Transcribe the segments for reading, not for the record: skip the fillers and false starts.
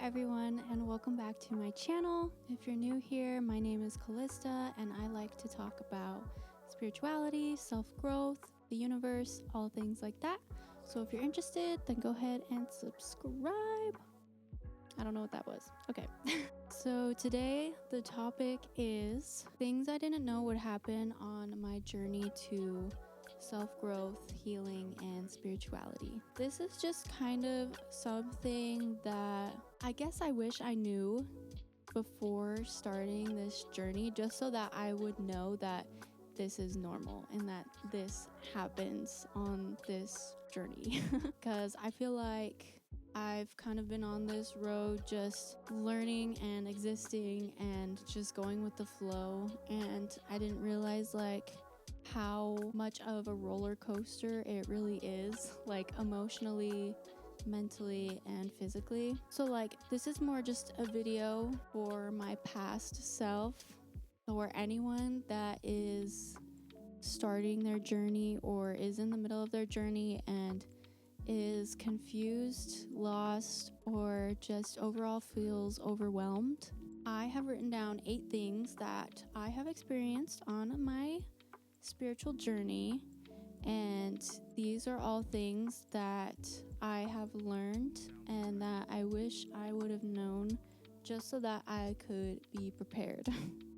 everyone, and welcome back to my channel. If you're new here, my name is Callista, and I like to talk about spirituality, self-growth, the universe, all things like that. So if you're interested, then go ahead and subscribe. I don't know what that was. Okay. So today the topic is things I didn't know would happen on my journey to self-growth, healing, and spirituality. This is just kind of something that I guess I wish I knew before starting this journey, just so that I would know that this is normal and that this happens on this journey. Because I feel like I've kind of been on this road just learning and existing and just going with the flow, and I didn't realize how much of a roller coaster it really is, emotionally, mentally, and physically. So this is more just a video for my past self, or anyone that is starting their journey or is in the middle of their journey and is confused, lost, or just overall feels overwhelmed. I have written down 8 things that I have experienced on my spiritual journey, and these are all things that I have learned and that I wish I would have known just so that I could be prepared.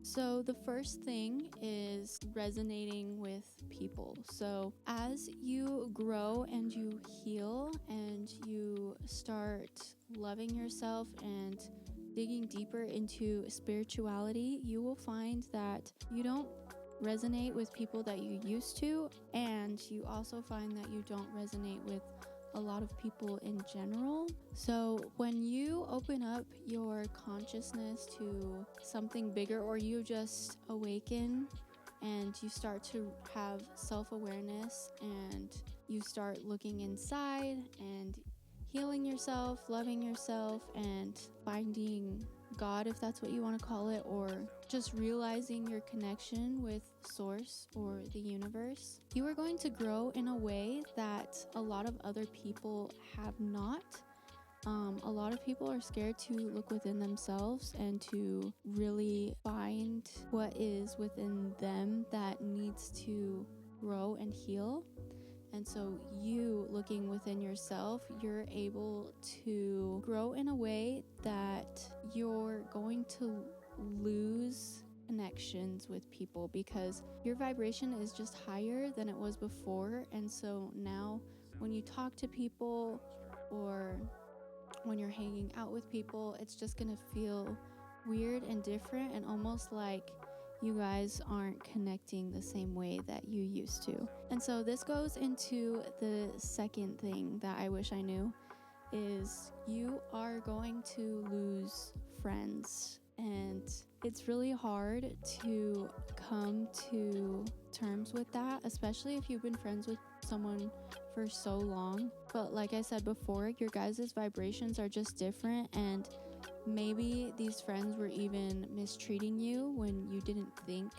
So the first thing is resonating with people. So as you grow and you heal and you start loving yourself and digging deeper into spirituality, you will find that you don't resonate with people that you used to, and you also find that you don't resonate with a lot of people in general. So when you open up your consciousness to something bigger, or you just awaken and you start to have self-awareness and you start looking inside and healing yourself, loving yourself, and finding God, if that's what you want to call it, or just realizing your connection with Source or the universe, you are going to grow in a way that a lot of other people have not. A lot of people are scared to look within themselves and to really find what is within them that needs to grow and heal. And so you looking within yourself, you're able to grow in a way that you're going to lose connections with people because your vibration is just higher than it was before. And so now when you talk to people or when you're hanging out with people, it's just going to feel weird and different, and almost like you guys aren't connecting the same way that you used to. And so this goes into the second thing that I wish I knew, is you are going to lose friends. And it's really hard to come to terms with that, especially if you've been friends with someone for so long. But like I said before, your guys' vibrations are just different, and maybe these friends were even mistreating you when you didn't think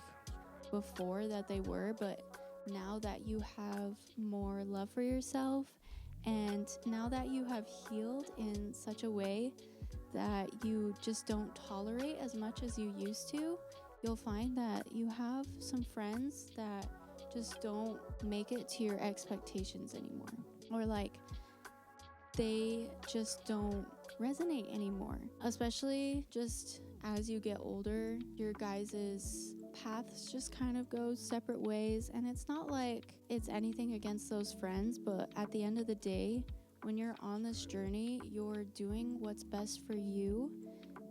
before that they were, but now that you have more love for yourself, and now that you have healed in such a way that you just don't tolerate as much as you used to, you'll find that you have some friends that just don't make it to your expectations anymore, or they just don't resonate anymore. Especially just as you get older, your guys' paths just kind of go separate ways, and it's not like it's anything against those friends, but at the end of the day, when you're on this journey, you're doing what's best for you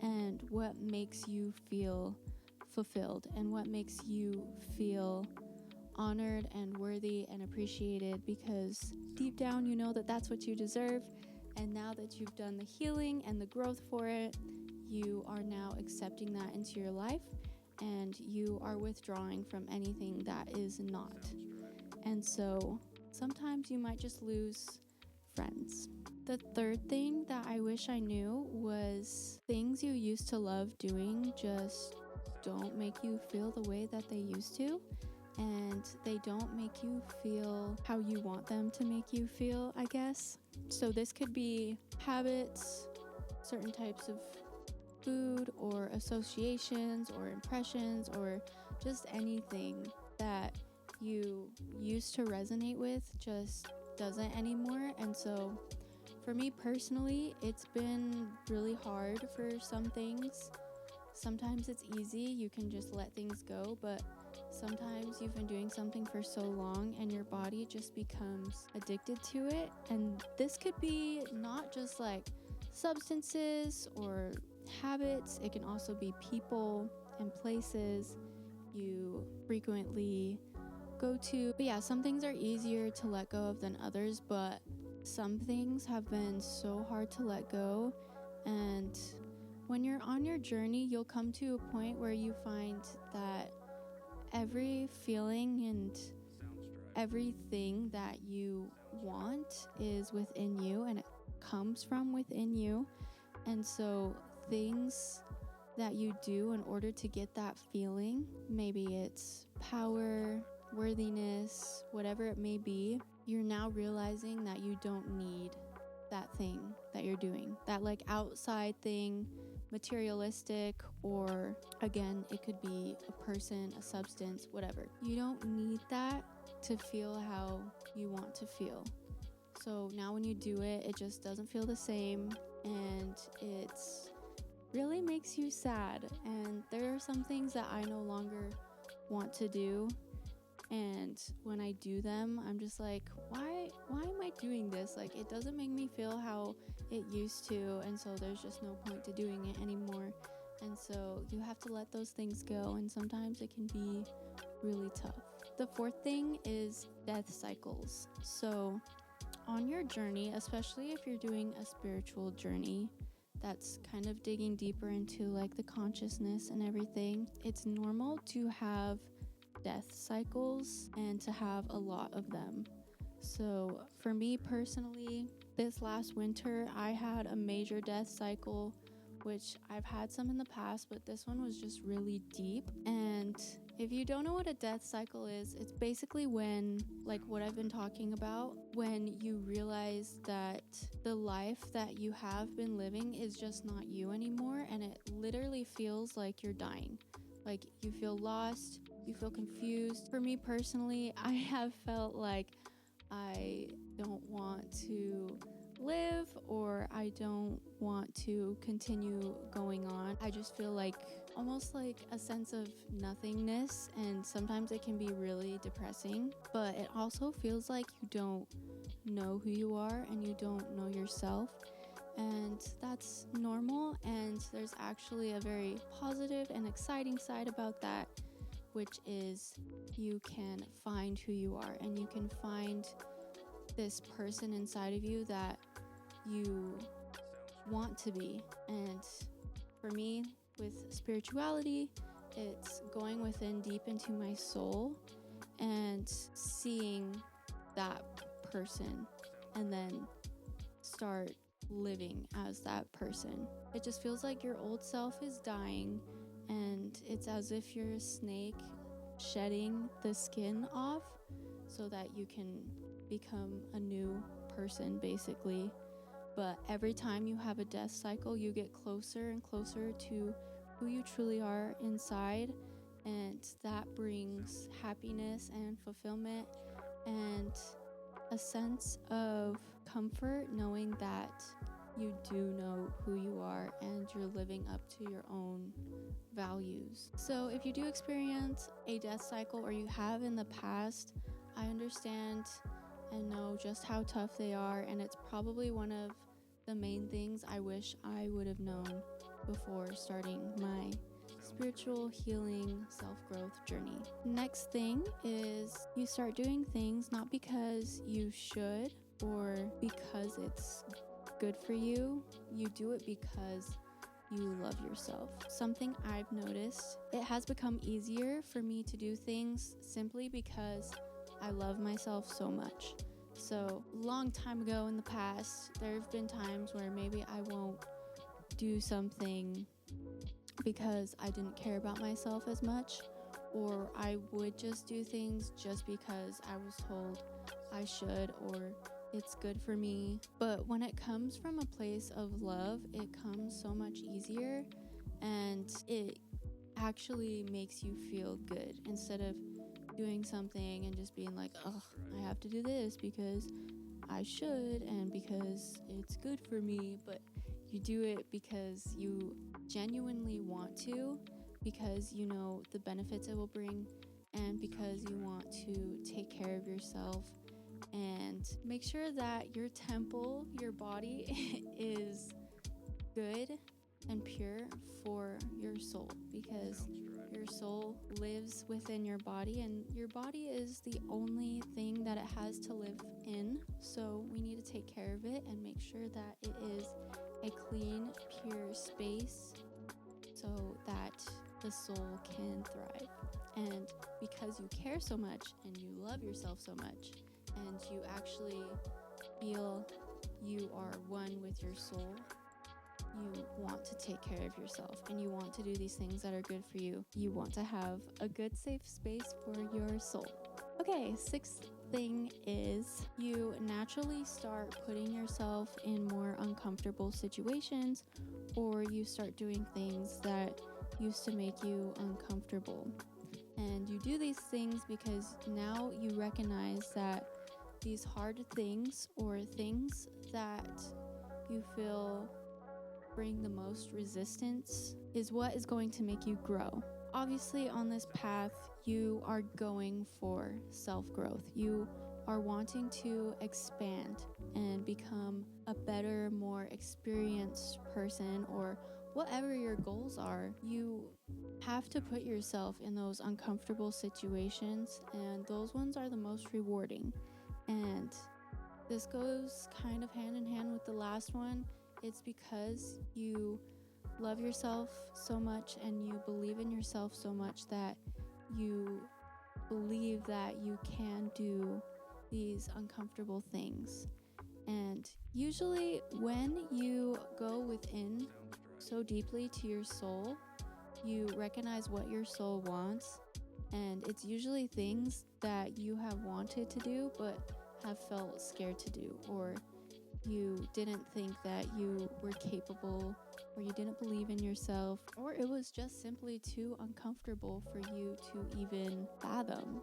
and what makes you feel fulfilled and what makes you feel honored and worthy and appreciated, because deep down you know that that's what you deserve. And now that you've done the healing and the growth for it, you are now accepting that into your life, and you are withdrawing from anything that is not. And so sometimes you might just lose friends. The third thing that I wish I knew was things you used to love doing just don't make you feel the way that they used to. And they don't make you feel how you want them to make you feel, I guess. So this could be habits, certain types of food or associations or impressions or just anything that you used to resonate with just doesn't anymore. And so for me personally, it's been really hard for some things. Sometimes it's easy, you can just let things go, but sometimes you've been doing something for so long and your body just becomes addicted to it. And this could be not just like substances or habits, it can also be people and places you frequently go to. But yeah, some things are easier to let go of than others, but some things have been so hard to let go. And when you're on your journey, you'll come to a point where you find that every feeling and everything that you want is within you and it comes from within you. And so things that you do in order to get that feeling, maybe it's power, worthiness, whatever it may be, you're now realizing that you don't need that thing that you're doing, that like outside thing, materialistic, or again, it could be a person, a substance, whatever. You don't need that to feel how you want to feel. So now when you do it, it just doesn't feel the same, and it's really makes you sad. And there are some things that I no longer want to do, and when I do them, I'm just like, why am I doing this? Like, it doesn't make me feel how it used to, and so there's just no point to doing it anymore. And so you have to let those things go, and sometimes it can be really tough. The fourth thing is death cycles. So on your journey, especially if you're doing a spiritual journey that's kind of digging deeper into like the consciousness and everything, it's normal to have death cycles and to have a lot of them. So for me personally, this last winter I had a major death cycle, which I've had some in the past, but this one was just really deep. And if you don't know what a death cycle is, it's basically when, like what I've been talking about, when you realize that the life that you have been living is just not you anymore, and it literally feels like you're dying. Like you feel lost, you feel confused. For me personally, I have felt like I don't want to live, or I don't want to continue going on. I just feel like almost like a sense of nothingness, and sometimes it can be really depressing, but it also feels like you don't know who you are and you don't know yourself. And that's normal, and there's actually a very positive and exciting side about that, which is you can find who you are, and you can find this person inside of you that you want to be. And for me, with spirituality, it's going within deep into my soul and seeing that person and then start living as that person. It just feels like your old self is dying, and it's as if you're a snake shedding the skin off so that you can become a new person basically. But every time you have a death cycle, you get closer and closer to who you truly are inside, and that brings happiness and fulfillment and a sense of comfort knowing that you do know who you are and you're living up to your own values. So if you do experience a death cycle, or you have in the past, I understand and know just how tough they are, and it's probably one of the main things I wish I would have known before starting my spiritual healing self-growth journey. Next thing is you start doing things not because you should or because it's good for you. You do it because you love yourself. Something I've noticed, it has become easier for me to do things simply because I love myself so much. So long time ago in the past, there have been times where maybe I won't do something because I didn't care about myself as much, or I would just do things just because I was told I should, or it's good for me. But when it comes from a place of love, it comes so much easier, and it actually makes you feel good instead of doing something and just being like, oh, I have to do this because I should and because it's good for me. But you do it because you genuinely want to, because you know the benefits it will bring, and because you want to take care of yourself and make sure that your temple, your body, is good and pure for your soul, because your soul lives within your body and your body is the only thing that it has to live in. So we need to take care of it and make sure that it is a clean, pure space so that the soul can thrive. And because you care so much and you love yourself so much and you actually feel you are one with your soul, you want to take care of yourself and you want to do these things that are good for you. You want to have a good, safe space for your soul. Okay, sixth thing is you naturally start putting yourself in more uncomfortable situations, or you start doing things that used to make you uncomfortable. And you do these things because now you recognize that these hard things or things that you feel bring the most resistance is what is going to make you grow. Obviously, on this path, you are going for self-growth. You are wanting to expand and become a better, more experienced person, or whatever your goals are. You have to put yourself in those uncomfortable situations, and those ones are the most rewarding. And this goes kind of hand in hand with the last one. It's because you love yourself so much and you believe in yourself so much that you believe that you can do these uncomfortable things. And usually when you go within so deeply to your soul, you recognize what your soul wants, and it's usually things that you have wanted to do but have felt scared to do, or you didn't think that you were capable, or you didn't believe in yourself, or it was just simply too uncomfortable for you to even fathom.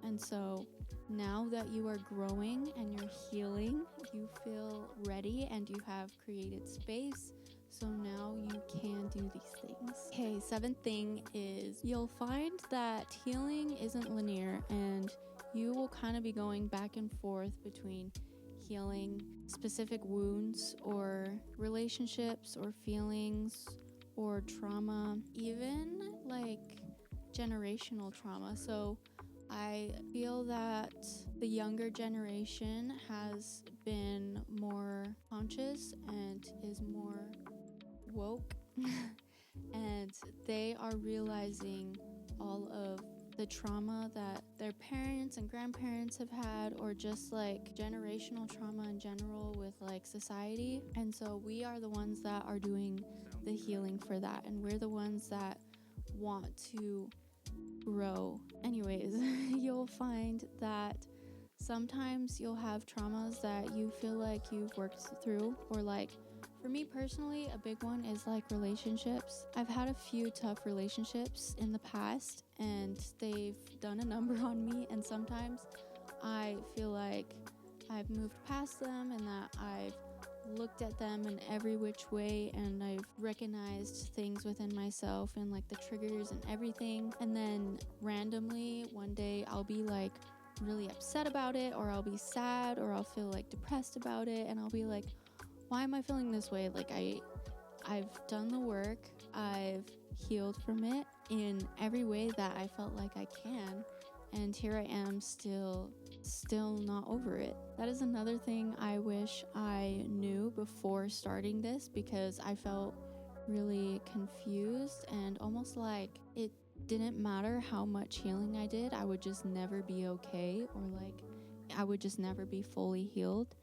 And so now that you are growing and you're healing, you feel ready and you have created space. So now you can do these things. Okay, seventh thing is you'll find that healing isn't linear, and you will kind of be going back and forth between healing specific wounds or relationships or feelings or trauma, even like generational trauma. So I feel that the younger generation has been more conscious and is more woke and they are realizing all of the trauma that their parents and grandparents have had, or just like generational trauma in general with like society. And so we are the ones that are doing the healing for that, and we're the ones that want to grow. Anyways, you'll find that sometimes you'll have traumas that you feel like you've worked through, or like for me personally, a big one is like relationships. I've had a few tough relationships in the past and they've done a number on me, and sometimes I feel like I've moved past them and that I've looked at them in every which way and I've recognized things within myself and like the triggers and everything, and then randomly one day I'll be like really upset about it, or I'll be sad, or I'll feel like depressed about it, and I'll be like, why am I feeling this way? Like I've done the work, I've healed from it in every way that I felt like I can, and here I am still not over it. That is another thing I wish I knew before starting this, because I felt really confused and almost like it didn't matter how much healing I did, I would just never be okay, or like I would just never be fully healed.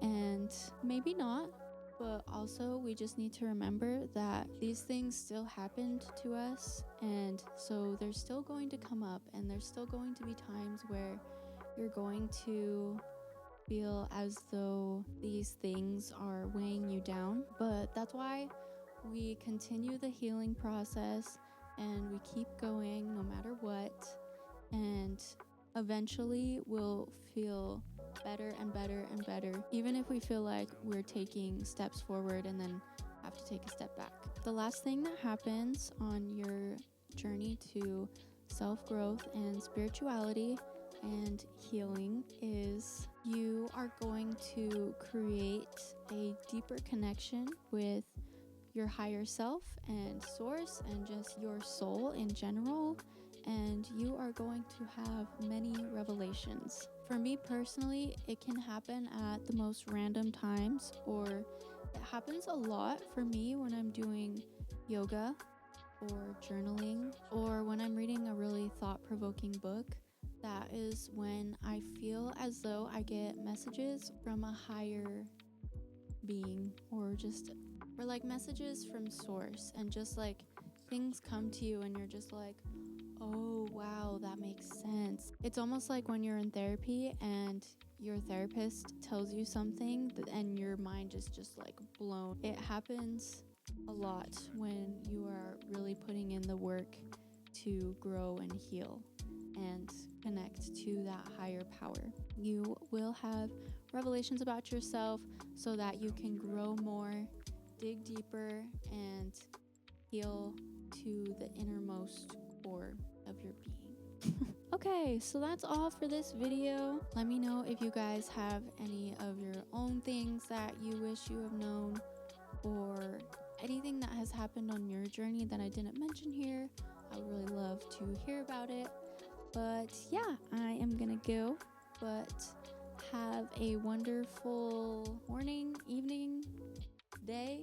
And maybe not, but also we just need to remember that these things still happened to us, and so they're still going to come up, and there's still going to be times where you're going to feel as though these things are weighing you down. But that's why we continue the healing process and we keep going no matter what. And eventually we'll feel better and better and better, even if we feel like we're taking steps forward and then have to take a step back. The last thing that happens on your journey to self-growth and spirituality and healing is you are going to create a deeper connection with your higher self and source and just your soul in general, and you are going to have many revelations. For me personally, it can happen at the most random times, or it happens a lot for me when I'm doing yoga or journaling, or when I'm reading a really thought-provoking book. That is when I feel as though I get messages from a higher being, or like messages from source, and just like things come to you and you're just like, oh wow, that makes sense. It's almost like when you're in therapy and your therapist tells you something and your mind is just like blown. It happens a lot when you are really putting in the work to grow and heal and connect to that higher power. You will have revelations about yourself so that you can grow more, dig deeper, and heal to the innermost core of your being. Okay, so that's all for this video. Let me know if you guys have any of your own things that you wish you have known, or anything that has happened on your journey that I didn't mention here. I would really love to hear about it. But yeah, I am gonna go, but have a wonderful morning, evening, day.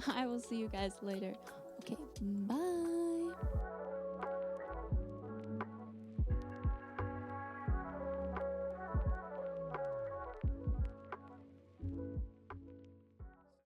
I will see you guys later. Okay, bye.